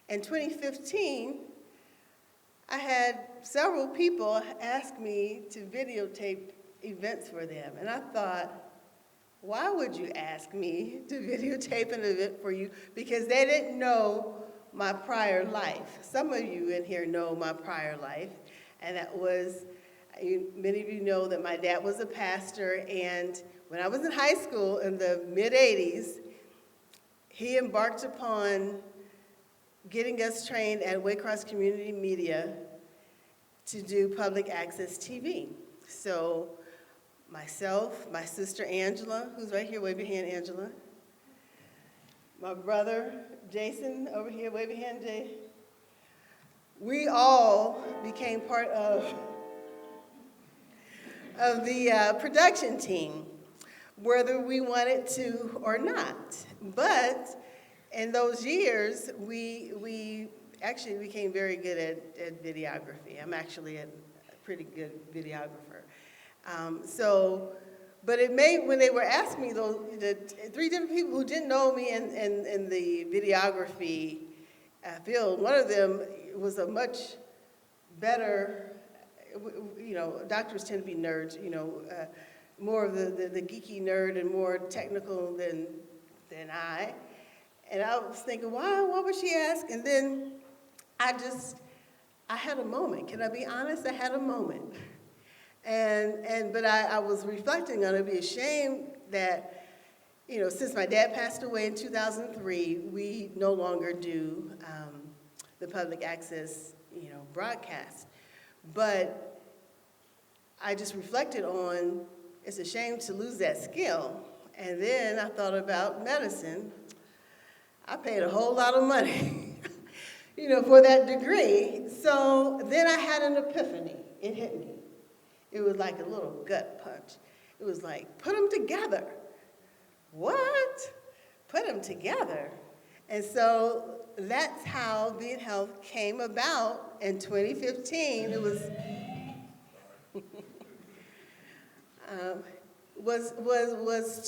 In 2015, I had several people ask me to videotape events for them. And I thought, why would you ask me to videotape an event for you? Because they didn't know my prior life. Some of you in here know my prior life. And that was, many of you know that my dad was a pastor. And when I was in high school in the mid-'80s, he embarked upon getting us trained at Waycross Community Media to do public access TV. So myself, my sister Angela, who's right here, wave your hand, Angela. My brother Jason, over here, wave your hand, Jay. We all became part of the production team, whether we wanted to or not. But in those years, we actually became very good at videography. I'm actually a pretty good videographer. But it made, when they were asking me, the three different people who didn't know me in the videography field, one of them was a much better, doctors tend to be nerds, more of the geeky nerd and more technical than I. And I was thinking, why would she ask? And then I had a moment. Can I be honest? I had a moment. But I was reflecting on it. I'd be ashamed that, since my dad passed away in 2003, we no longer do the public access, broadcast. But I just reflected on, it's a shame to lose that skill. And then I thought about medicine. I paid a whole lot of money, for that degree. So then I had an epiphany. It hit me. It was like a little gut punch. It was like, put them together. What? Put them together. And so that's how Being Health came about in 2015. It was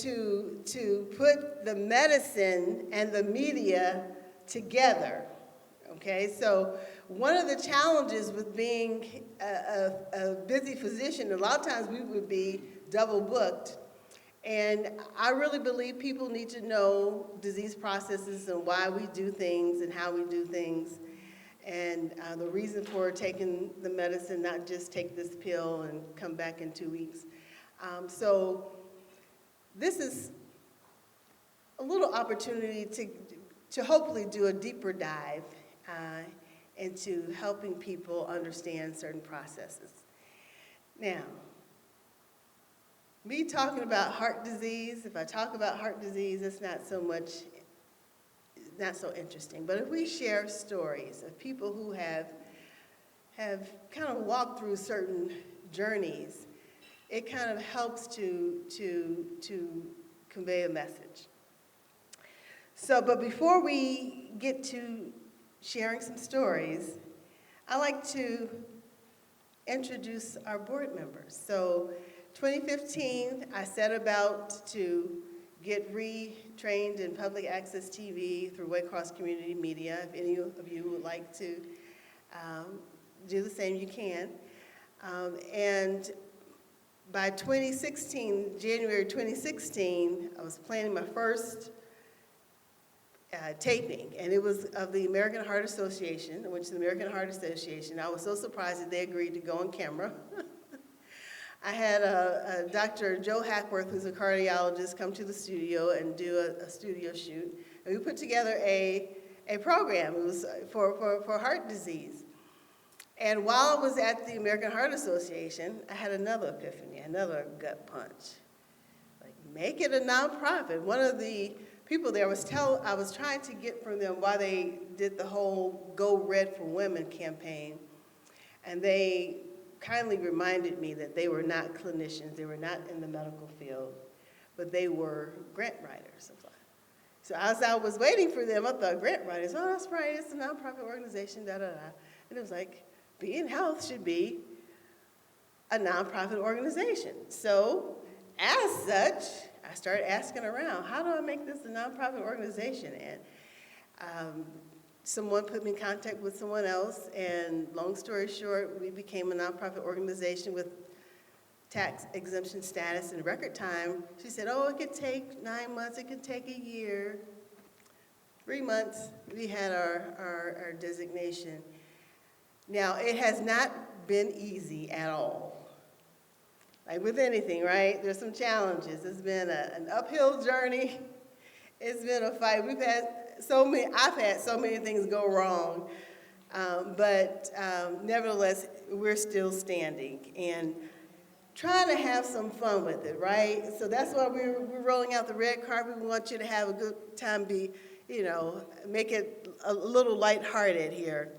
to put the medicine and the media together. Okay, so one of the challenges with being a busy physician, a lot of times we would be double booked. And I really believe people need to know disease processes and why we do things and how we do things. And the reason for taking the medicine, not just take this pill and come back in 2 weeks. So this is a little opportunity to hopefully do a deeper dive into helping people understand certain processes. Now, me talking about heart disease, if I talk about heart disease, it's not so interesting. But if we share stories of people who have kind of walked through certain journeys, it kind of helps to convey a message. So, but before we get to sharing some stories, I like to introduce our board members. So 2015, I set about to get retrained in public access TV through Waycross Community Media. If any of you would like to do the same, you can. And by 2016, January 2016, I was planning my first taping, and it was of the American Heart Association, which is the American Heart Association. I was so surprised that they agreed to go on camera. I had Dr. Joe Hackworth, who's a cardiologist, come to the studio and do a studio shoot. And we put together a program. It was for heart disease. And while I was at the American Heart Association, I had another epiphany, another gut punch. Like, make it a nonprofit. One of the people there I was trying to get from them why they did the whole Go Red for Women campaign. And they kindly reminded me that they were not clinicians, they were not in the medical field, but they were grant writers. So as I was waiting for them, I thought, grant writers, oh, that's right, it's a nonprofit organization, da-da-da. And it was like, Being Health should be a nonprofit organization. So as such, I started asking around, how do I make this a nonprofit organization? And someone put me in contact with someone else, and long story short, we became a nonprofit organization with tax exemption status in record time. She said, oh, it could take 9 months, it could take a year. 3 months, we had our designation. Now, it has not been easy at all. Like with anything, right? There's some challenges. It's been an uphill journey. It's been a fight. I've had so many things go wrong, but nevertheless, we're still standing and trying to have some fun with it, right? So that's why we're rolling out the red carpet. We want you to have a good time, make it a little lighthearted here.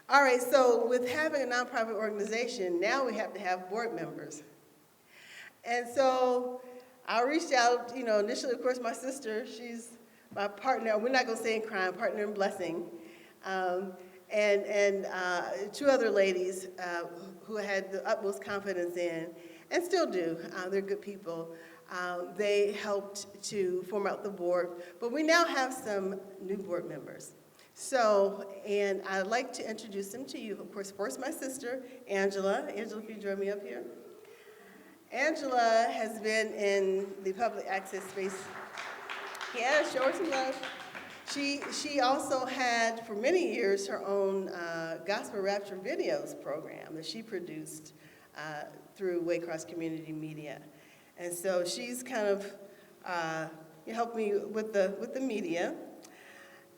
All right, so with having a nonprofit organization, now we have to have board members. And so I reached out, initially, of course, my sister, she's my partner, we're not gonna say in crime, partner in blessing, and two other ladies who I had the utmost confidence in, and still do, they're good people. They helped to form out the board, but we now have some new board members. So, and I'd like to introduce them to you. Of course, first my sister, Angela. Angela, if you join me up here. Angela has been in the public access space. Yeah, show her some love. She also had, for many years, her own Gospel Rapture Videos program that she produced through Waycross Community Media. And so she's kind of helped me with the media.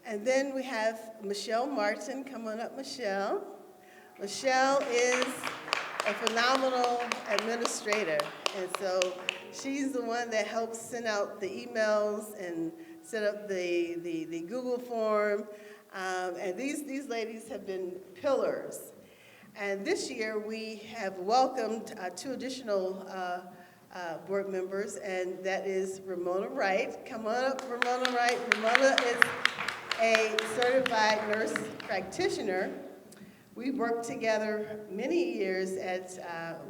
And then we have Michelle Martin. Come on up, Michelle. Michelle is a phenomenal administrator. And so she's the one that helps send out the emails and set up the Google form. And these ladies have been pillars. And this year we have welcomed two additional board members, and that is Ramona Wright. Come on up, Ramona Wright. Ramona is a certified nurse practitioner. We worked together many years at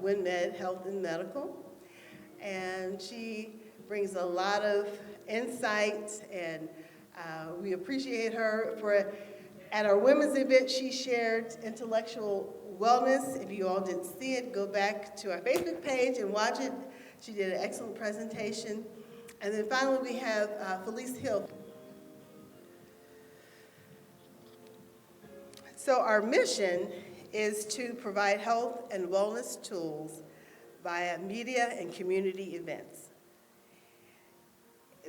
WinMed Health and Medical, and she brings a lot of insight, and we appreciate her. At our women's event, she shared intellectual wellness. If you all didn't see it, go back to our Facebook page and watch it. She did an excellent presentation. And then finally, we have Felice Hill. So our mission is to provide health and wellness tools via media and community events,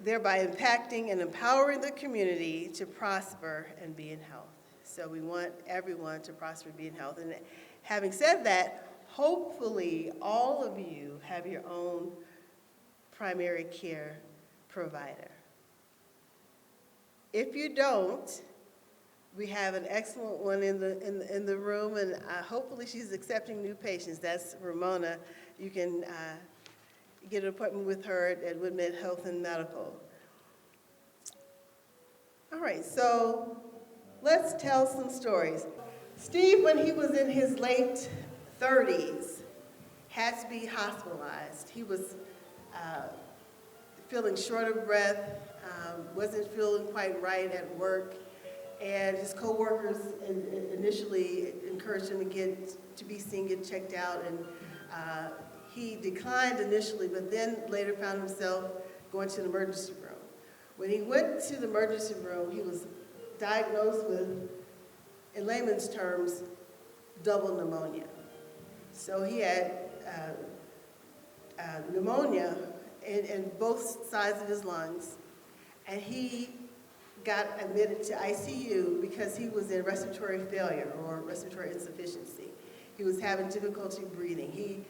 thereby impacting and empowering the community to prosper and be in health. So we want everyone to prosper and be in health. And having said that, hopefully all of you have your own primary care provider. If you don't, we have an excellent one in the room, and hopefully she's accepting new patients. That's Ramona. You can get an appointment with her at WinMed Health and Medical. All right, so let's tell some stories. Steve, when he was in his late 30s, had to be hospitalized. He was feeling short of breath, wasn't feeling quite right at work. And his coworkers initially encouraged him to be seen, get checked out, and he declined initially, but then later found himself going to the emergency room. When he went to the emergency room, he was diagnosed with, in layman's terms, double pneumonia. So he had pneumonia in both sides of his lungs, and he got admitted to ICU because he was in respiratory failure or respiratory insufficiency. He was having difficulty breathing. He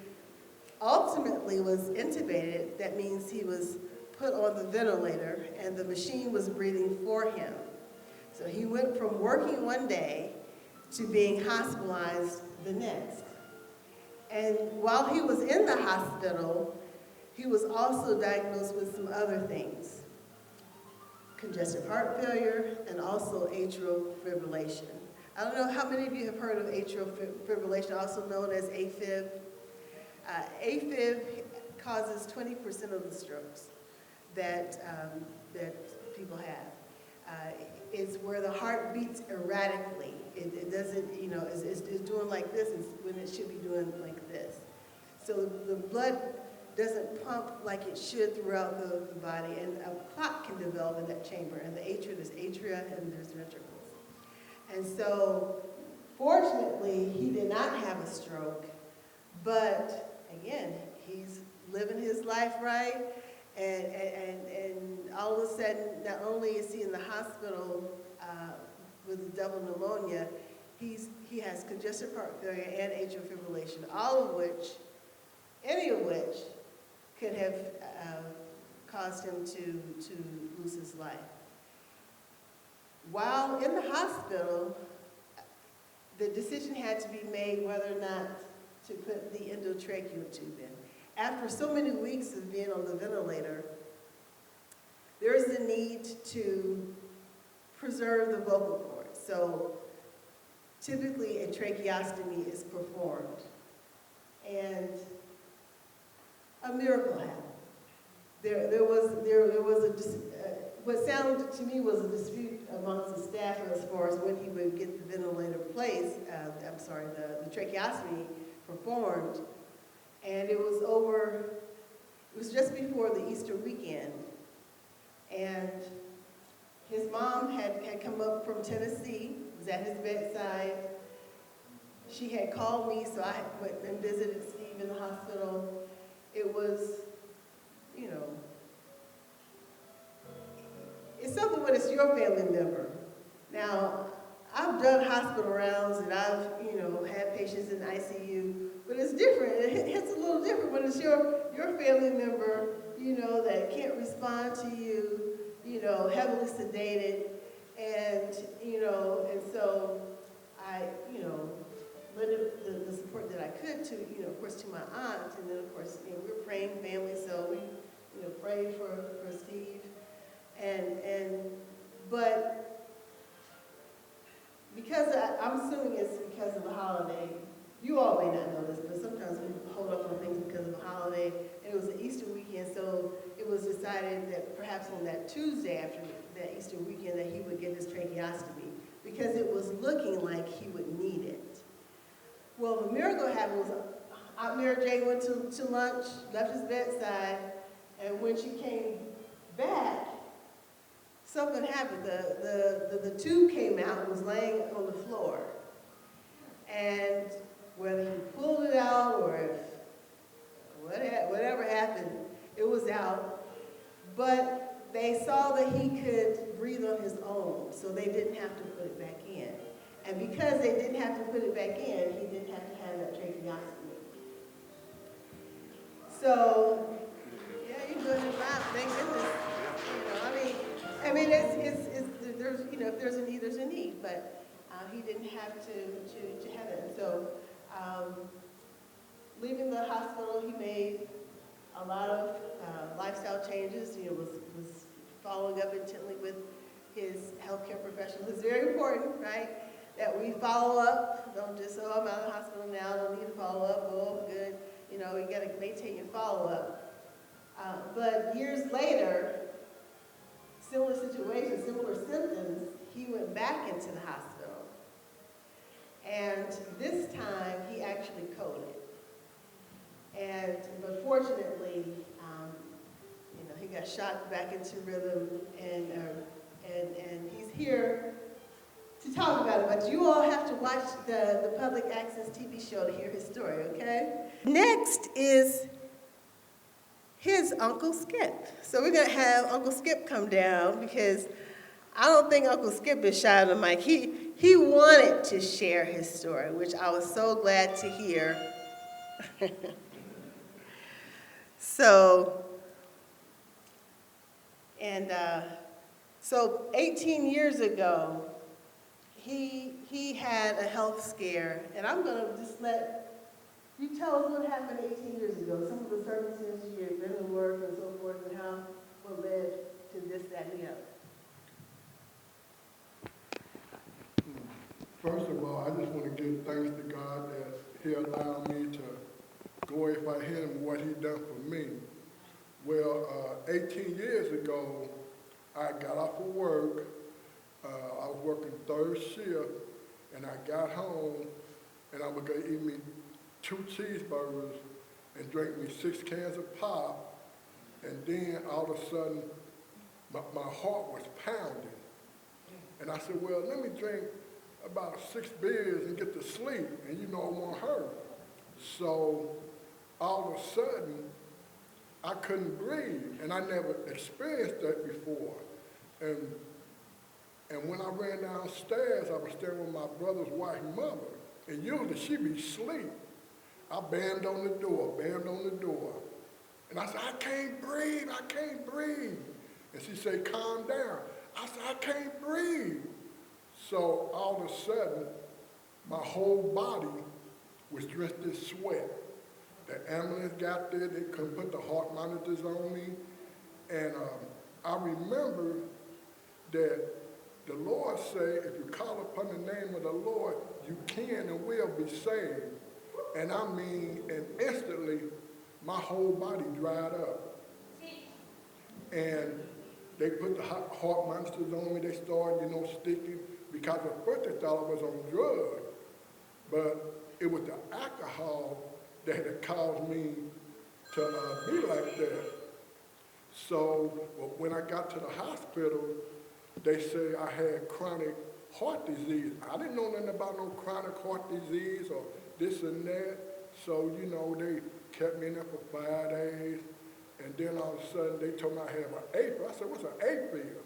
ultimately was intubated. That means he was put on the ventilator and the machine was breathing for him. So he went from working one day to being hospitalized the next. And while he was in the hospital, he was also diagnosed with some other things: congestive heart failure, and also atrial fibrillation. I don't know how many of you have heard of atrial fibrillation, also known as AFib. AFib causes 20% of the strokes that people have. is where the heart beats erratically. It doesn't, it's doing like this when it should be doing like this. So the blood doesn't pump like it should throughout the body, and a clot can develop in that chamber. And there's atria and there's ventricles. And so, fortunately, he did not have a stroke, but again, he's living his life right, and all of a sudden, not only is he in the hospital with double pneumonia, he has congestive heart failure and atrial fibrillation, any of which could have caused him to lose his life. While in the hospital, the decision had to be made whether or not to put the endotracheal tube in. After so many weeks of being on the ventilator, there is the need to preserve the vocal cords. So typically a tracheostomy is performed. And a miracle happened. There was what sounded to me was a dispute amongst the staff as far as when he would get the ventilator placed, the tracheostomy performed. And it was just before the Easter weekend. And his mom had come up from Tennessee, was at his bedside. She had called me, so I went and visited Steve in the hospital. It was, it's something when it's your family member. Now, I've done hospital rounds and I've, had patients in the ICU, but it's different. It's a little different when it's your family member, that can't respond to you, heavily sedated, and so I, lended the support that I could to, of course, to my aunt, and then, of course, we were praying family, so we, prayed for Steve, but because I'm assuming it's because of the holiday. You all may not know this, but sometimes we hold up on things because of the holiday, and it was the Easter weekend, so it was decided that perhaps on that Tuesday after that Easter weekend that he would get his tracheostomy, because it was looking like he would need it. Well, the miracle happened was Aunt Mary Jane went to lunch, left his bedside, and when she came back, something happened. The tube came out and was laying on the floor. And whether he pulled it out or if whatever happened, it was out. But they saw that he could breathe on his own, so they didn't have to put it back in. And because they didn't have to put it back in, he didn't have to have that tracheostomy. So, yeah, you're doing it right. Thank goodness. There's, if there's a need, there's a need. But he didn't have to have it. And so, leaving the hospital, he made a lot of lifestyle changes. Was following up intently with his healthcare professionals. It's very important, right, that we follow up. Don't just, I'm out of the hospital now, don't need to follow up, I'm good. You got to maintain your follow-up. But years later, similar situation, similar symptoms, he went back into the hospital. And this time, he actually coded. But fortunately, he got shot back into rhythm, and he's here to talk about it. But you all have to watch the public access TV show to hear his story, okay? Next is his Uncle Skip. So we're going to have Uncle Skip come down because I don't think Uncle Skip is shy on the mic. He wanted to share his story, which I was so glad to hear. So 18 years ago, he had a health scare, and I'm going to just let you tell us what happened 18 years ago, some of the circumstances you had been to work and so forth, and what led to this, that, and the other. First of all, I just want to give thanks to God that He allowed me to glorify Him and what He done for me. Well, 18 years ago, I got off of work, I was working third shift, and I got home, and I was gonna eat me 2 cheeseburgers and drink me 6 cans of pop, and then all of a sudden, my heart was pounding. And I said, well, let me drink about 6 beers and get to sleep, and it won't hurt. So all of a sudden, I couldn't breathe, and I never experienced that before. And when I ran downstairs, I was staying with my brother's wife's mother, and usually she'd be asleep. I banged on the door, and I said, I can't breathe, I can't breathe. And she said, calm down. I said, I can't breathe. So all of a sudden, my whole body was drenched in sweat. The ambulance got there, they couldn't put the heart monitors on me. And I remember that the Lord said, if you call upon the name of the Lord, you can and will be saved. And I mean, and instantly, my whole body dried up. And they put the heart monitors on me, they started, sticking, because at first they thought I was on drugs. But it was the alcohol that had caused me to be like that. So when I got to the hospital, they said I had chronic heart disease. I didn't know nothing about no chronic heart disease or this and that. So, they kept me in there for 5 days. And then all of a sudden, they told me I have an AFib. I said, what's an AFib?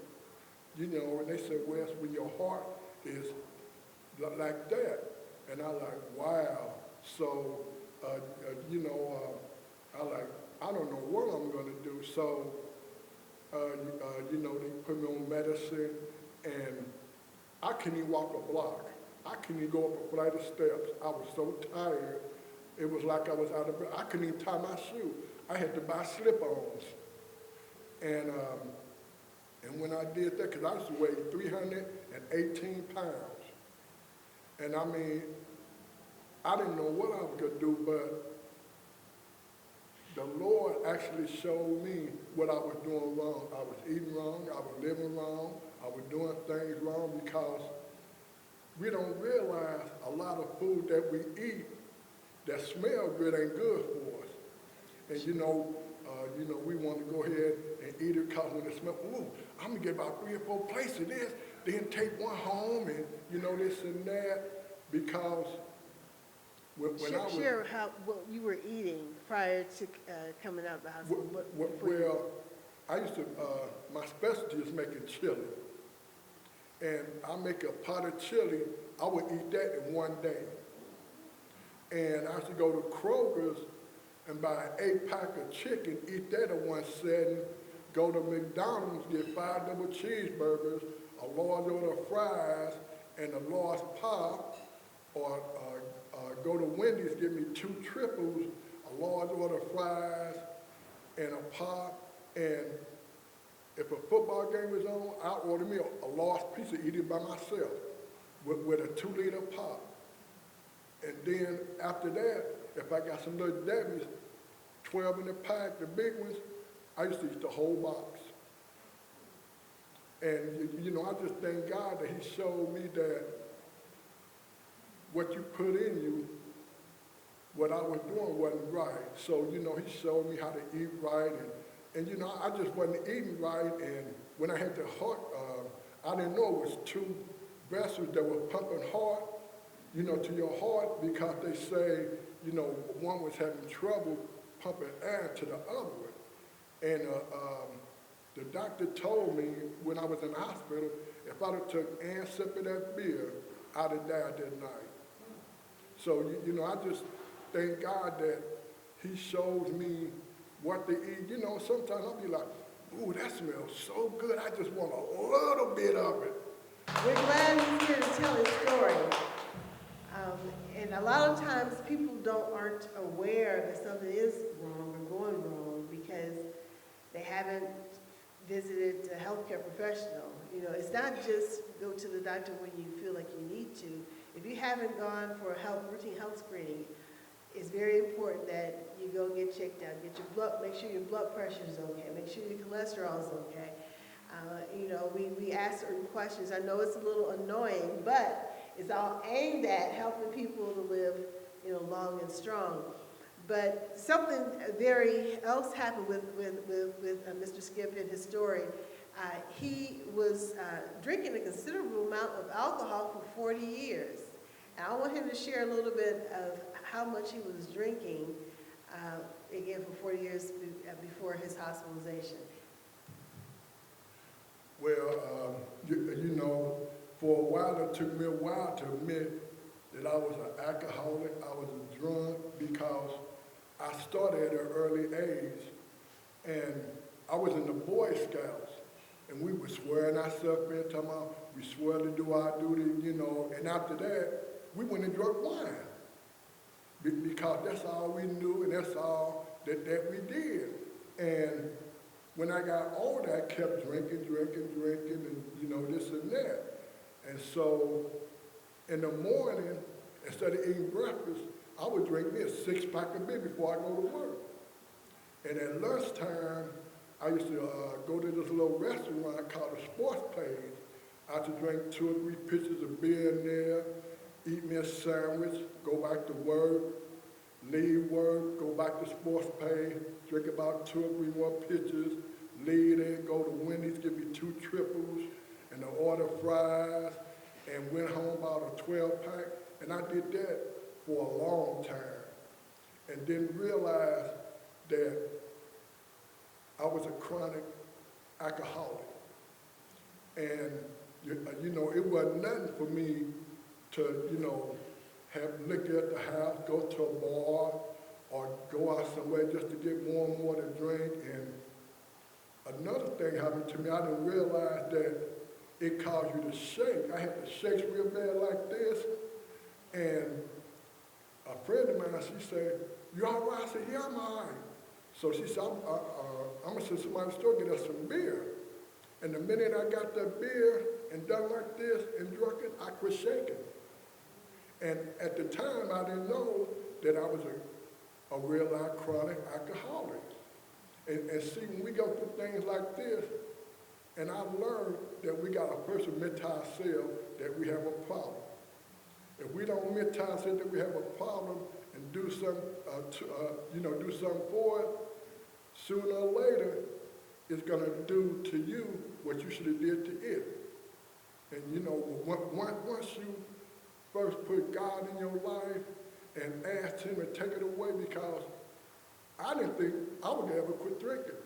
And they said, well, it's when your heart is like that. And I like, wow. So, I don't know what I'm going to do. So, they put me on medicine, and I couldn't even walk a block. I couldn't even go up a flight of steps. I was so tired. It was like I was out of breath. I couldn't even tie my shoe. I had to buy slip-ons. And when I did that, because I used to weigh 318 pounds. And I mean, I didn't know what I was going to do, but the Lord actually showed me what I was doing wrong. I was eating wrong, I was living wrong, I was doing things wrong, because we don't realize a lot of food that we eat that smell good ain't good for us. And we want to go ahead and eat it because when it smells, ooh, I'm gonna get about 3 or 4 plates of this, then take one home and this and that, because when I was... Share what you were eating prior to coming out of the hospital. Well, I used to, my specialty is making chili. And I make a pot of chili, I would eat that in one day. And I used to go to Kroger's and buy an 8-pack of chicken, eat that in one setting, go to McDonald's, get 5 double cheeseburgers, a large order of fries, and a large pop, or go to Wendy's, get me 2 triples, a large order of fries, and a pop, and if a football game was on, I'd order me a large pizza, eat it by myself, with a 2-liter pop. And then after that, if I got some little Debbie's, 12 in the pack, the big ones, I used to eat the whole box. And, I just thank God that he showed me that what you put in you, what I was doing wasn't right. So, he showed me how to eat right. And I just wasn't eating right. And when I had the heart, I didn't know it was 2 vessels that were pumping heart, to your heart, because they say, one was having trouble pumping air to the other one. And the doctor told me when I was in the hospital, if I'd have took one sip of that beer, I'd have died that night. So, I just thank God that he shows me what to eat. Sometimes I'll be like, ooh, that smells so good, I just want a little bit of it. We're glad he's here to tell his story. And a lot of times people aren't aware that something is wrong or going wrong because they haven't visited a healthcare professional. It's not just go to the doctor when you feel like you need to. If you haven't gone for a routine health screening, it's very important that you go get checked out, make sure your blood pressure is okay, make sure your cholesterol is okay. We ask certain questions. I know it's a little annoying, but it's all aimed at helping people to live, long and strong. But something very else happened with Mr. Skip in his story. He was drinking a considerable amount of alcohol for 40 years. And I want him to share a little bit of how much he was drinking, again, for 40 years before his hospitalization. Well, for a while, it took me a while to admit that I was an alcoholic, I was a drunk, because I started at an early age, and I was in the Boy Scouts, and we were swearing ourselves in, talking about we swear to do our duty, and after that, we went and drank wine, because that's all we knew, and that's all that we did. And when I got older, I kept drinking, and this and that. And so, in the morning, instead of eating breakfast, I would drink me a 6-pack of beer before I go to work. And at lunchtime, I used to go to this little restaurant called the Sports Page. I used to drink 2 or 3 pitchers of beer in there, eat me a sandwich, go back to work, leave work, go back to Sports Page, drink about 2 or 3 more pitchers, leave there, go to Wendy's, give me 2 triples, and an order of fries, and went home about a 12-pack. And I did that for a long time, and then realized that I was a chronic alcoholic. And, it wasn't nothing for me to, have liquor at the house, go to a bar, or go out somewhere just to get more and more to drink. And another thing happened to me, I didn't realize that it caused you to shake. I had to shake real bad like this, and a friend of mine, she said, "You all right?" I said, "Yeah, I'm all right." So she said, I'm going to send somebody to the store, get us some beer. And the minute I got that beer and done like this and drunk it, I quit shaking. And at the time, I didn't know that I was a real life chronic alcoholic. And see, when we go through things like this, and I learned that we got to first admit to ourselves that we have a problem. If we don't admit to ourselves that we have a problem and do something, do something for it, sooner or later, it's going to do to you what you should have did to it. And once you first put God in your life and asked Him to take it away, because I didn't think I would ever quit drinking.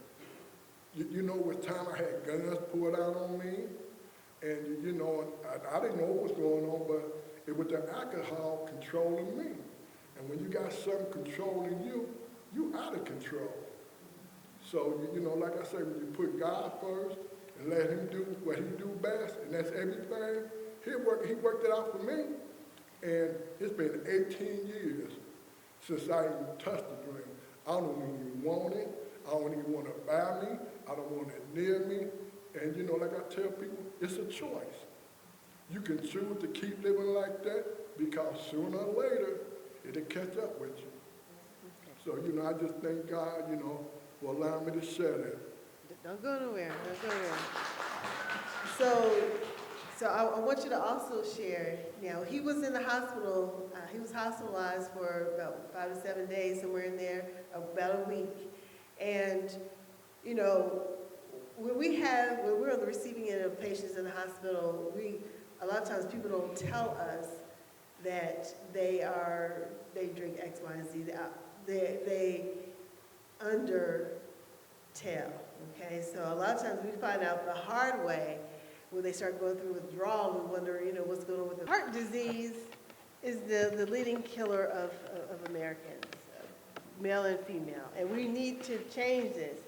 With time I had guns pulled out on me, and I didn't know what was going on, but it was the alcohol controlling me. And when you got something controlling you, you out of control. So, like I say, when you put God first and let Him do what He do best, and that's everything, He worked it out for me. And it's been 18 years since I even touched the drink. I don't even want it. I don't even want it by me. I don't want it near me. And like I tell people, it's a choice. You can choose to keep living like that, because sooner or later, it'll catch up with you. So, I just thank God, for allowing me to share that. Don't go nowhere. So I want you to also share, he was in the hospital, he was hospitalized for about 5 to 7 days, somewhere in there, about a week. And, when we're on the receiving end of patients in the hospital, a lot of times people don't tell us that they drink X, Y, and Z. They undertell, okay? So a lot of times we find out the hard way when they start going through withdrawal. We wonder, what's going on with them. Heart disease is the leading killer of Americans, male and female, and we need to change this.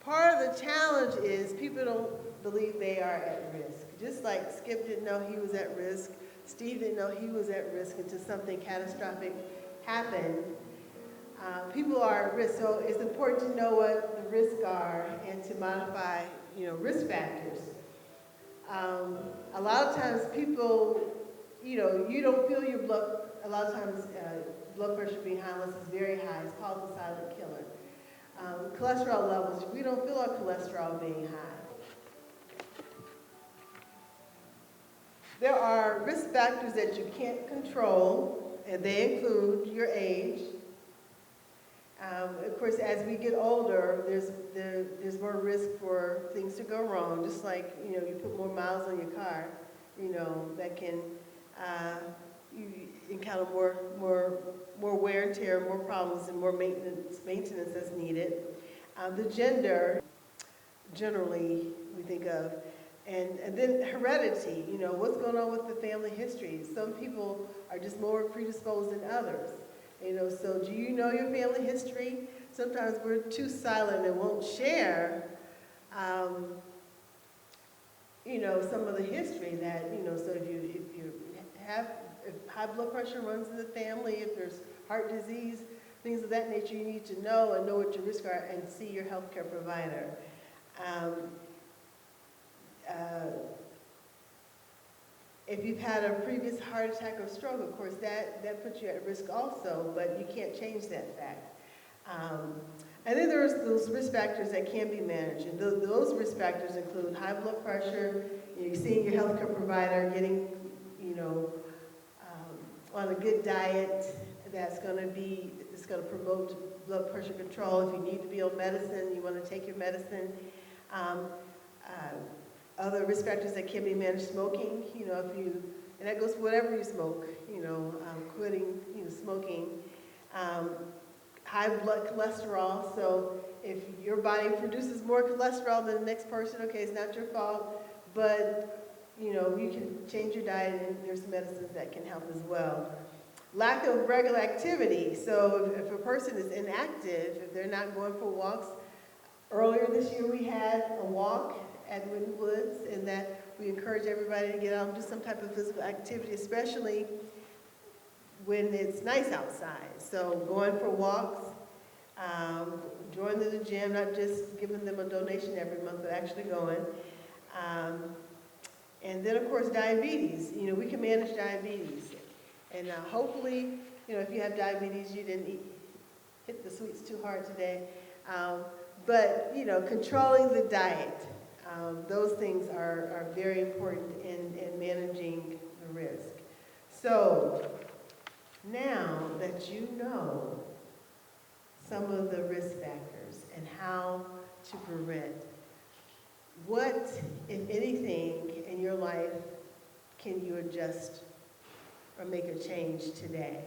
Part of the challenge is people don't believe they are at risk. Just like Skip didn't know he was at risk, Steve didn't know he was at risk until something catastrophic happened. People are at risk, so it's important to know what the risks are and to modify, risk factors. A lot of times people, you don't feel your blood, a lot of times blood pressure being high unless it's very high. It's called the silent killer. Cholesterol levels, we don't feel our cholesterol being high. There are risk factors that you can't control, and they include your age. Of course, as we get older, there's more risk for things to go wrong. Just like, you put more miles on your car, that can, you encounter more wear and tear, more problems, and more maintenance that's needed. The gender, generally, we think of. And then heredity, what's going on with the family history? Some people are just more predisposed than others. So do you know your family history? Sometimes we're too silent and won't share, some of the history that, so if high blood pressure runs in the family, if there's heart disease, things of that nature, you need to know and know what your risks are and see your healthcare provider. If you've had a previous heart attack or stroke, of course, that puts you at risk also, but you can't change that fact. And then there's those risk factors that can be managed. And those risk factors include high blood pressure, seeing your healthcare provider, getting, on a good diet it's going to promote blood pressure control. If you need to be on medicine, you want to take your medicine. Other risk factors that can be managed, smoking, and that goes for whatever you smoke, quitting, smoking. High blood cholesterol, so if your body produces more cholesterol than the next person, okay, it's not your fault, but, you can change your diet and there's medicines that can help as well. Lack of regular activity, so if a person is inactive, if they're not going for walks. Earlier this year we had a walk at Wooden Woods, and that we encourage everybody to get out and do some type of physical activity, especially when it's nice outside. So going for walks, joining the gym, not just giving them a donation every month, but actually going. And then, of course, diabetes. We can manage diabetes. And hopefully, if you have diabetes, you didn't hit the sweets too hard today. But, controlling the diet. Those things are very important in managing the risk. So, now that you know some of the risk factors and how to prevent, what, if anything, in your life can you adjust or make a change today?